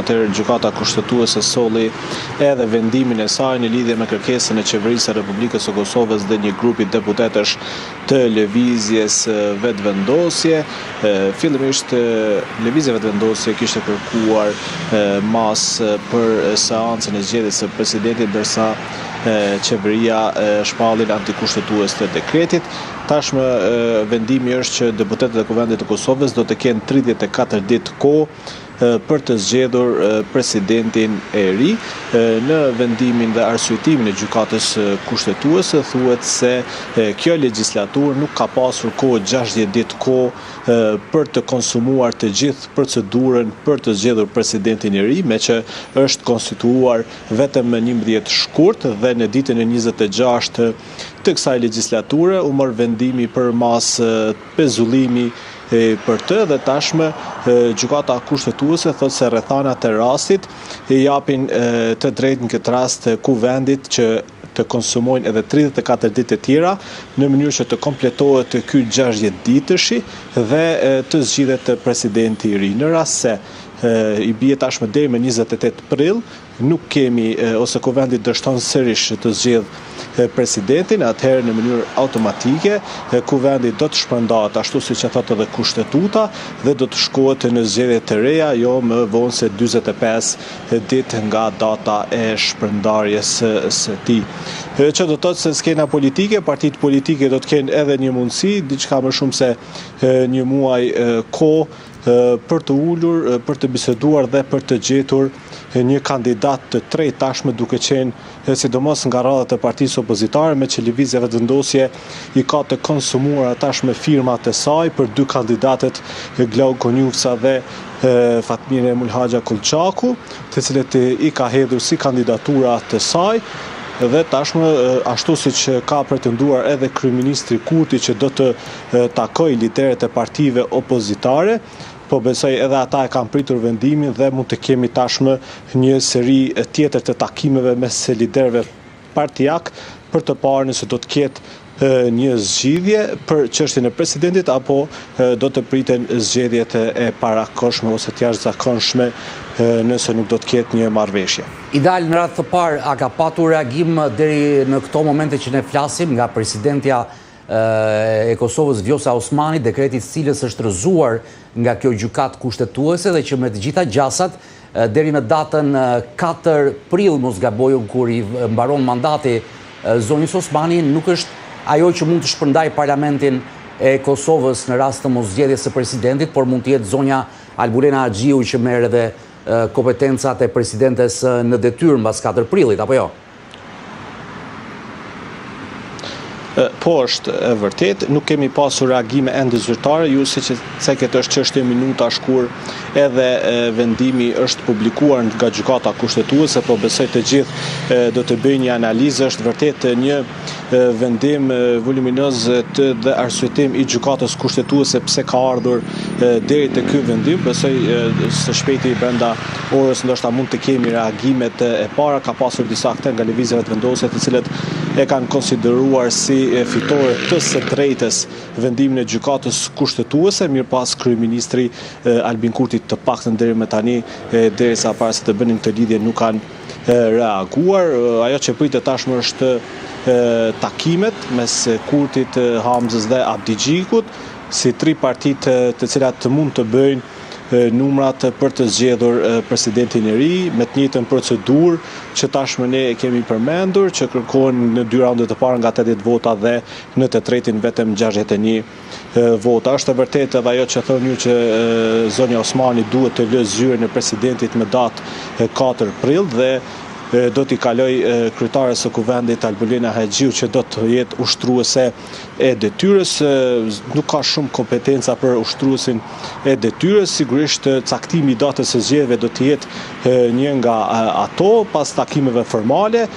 Atëherë gjykata kushtetuese solli edhe vendimin e saj në lidhje me kërkesën e qeverisë së Republikës së Kosovës dhe një grupi deputetësh të lëvizjes vetëvendosje. Fillimisht lëvizja vetëvendosje kishte kërkuar mas për seancën e zgjedhjes së presidentit, ndërsa qeveria shpallin antikushtetues të dekretit. Tashmë vendimi është që deputetët e Kuvendit të Kosovës do të kenë 34 ditë kohë për të zgjedhur presidentin e ri. Në vendimin dhe arsyetimin e gjykatës kushtetuese thuhet se kjo legjislaturë nuk ka pasur kohë 60 ditë kohë për të konsumuar të gjithë procedurën për të zgjedhur presidentin e ri, me që është konstituuar vetëm në 11 shkurt dhe në ditën e 26 të kësaj legjislature u mor vendimi për mas pezullimi për të, dhe tashmë gjykata kushtetuese thotë se rrethanat e rastit i japin të drejtë në këtë rast Kuvendit që të konsumojnë edhe 34 ditë të tjera në mënyrë që të kompletohet ky 60 ditëshi dhe të zgjidhet presidenti i ri. Në rast se i bie tashmë deri më 28 prill, nuk kemi ose Kuvendi dështon sërish të zgjedh presidentin, atëherë në mënyrë automatike Kuvendi do të shpërndahet ashtu siç e thotë edhe kushtetuta dhe do të shkohet në zgjedhje të reja jo më vonë se 45 ditë nga data e shpërndarjes së tij. Që do të thotë se skena politike, partitë politike do të kenë edhe një mundësi, diçka më shumë se një muaj kohë për të ulur, për të biseduar dhe për të gjetur një kandidat të tretë tashmë, duke qenë sidomos nga radhët e partisë opozitare, me që lëvizja vetëvendosje i ka të konsumuar tashmë firmat e saj për dy kandidatet, Glau Konjufsa dhe Fatmire Mulhaxha Kulçaku, të cilët i ka hedhur si kandidatura të saj. Dhe tashmë, ashtu siç ka pretenduar edhe kryeministri Kurti që do të takojë liderët e partive opozitare, po besoj edhe ata e kanë pritur vendimin dhe mund të kemi tashmë një seri tjetër të takimeve mes liderëve partijak për të parë nëse do të ketë një zgjidhje për çështjen e presidentit apo do të priten zgjedhjet e parakohshme ose të jashtëzakonshme nëse nuk do të ketë një marrëveshje. Ideal në radhë të parë, a ka patur reagim deri në këto momente që ne flasim nga presidentja e Kosovës Vjosa Osmani, dekretit cilës është rrëzuar nga kjo gjykatë kushtetuese dhe që me të gjitha gjasat deri në datën 4 prill, mos gaboj, kur i mbaron mandati zonjës Osmani, nuk është ajo që mund të shpërndaj parlamentin e Kosovës në rast të moszgjedhjes së presidentit, por mund të jetë zonja Albulena Axhiu që merr edhe kompetencat e presidentes në detyrë mbas 4 prillit, apo jo? Po, është e vërtet, nuk kemi pasur reagime ende zyrtare, ju siç e këtë është çështje minutash kur edhe vendimi është publikuar nga gjykata kushtetuese, po besoj të gjithë do të bëjnë një analizë, është vërtet një vendim voluminoz dhe arsyetim i gjykatës kushtetuese pse ka ardhur deri te ky vendim. Besoj së shpejti brenda orës ndoshta mund të kemi reagimet e para. Ka pasur disa akte nga lëvizjet vetëvendosje të cilët e kanë konsideruar si fitore të së drejtës vendimin e gjykatës kushtetuese, mirëpas kryeministri Albin Kurti të paktën deri më tani, derisa para se të bënin këtë lidhje, nuk kanë reaguar. Ajo që pritet tashmë është takimet mes Kurtit, Hamzës dhe Abdigjikut, si tri partitë të cilat mund të bëjnë numrat për të zgjedhur presidentin e ri, me të njëjtën procedurë që tashmë ne e kemi përmendur, që kërkohen në 2 raunde të para nga 80 vota dhe në të tretin vetëm 61 vota. Është e vërtetë edhe ajo që thonë ju që zonja Osmani duhet të lëzë zyrën e presidentit me datë 4 prill dhe do t'i kaloj kryetares së Kuvendit Albulena Axhiu që do të jetë ushtruese e detyrës. Nuk ka shumë kompetenca për ushtruesin e detyrës, sigurisht caktimi i datës së zgjedhjeve do të jetë një nga ato pas takimeve formale.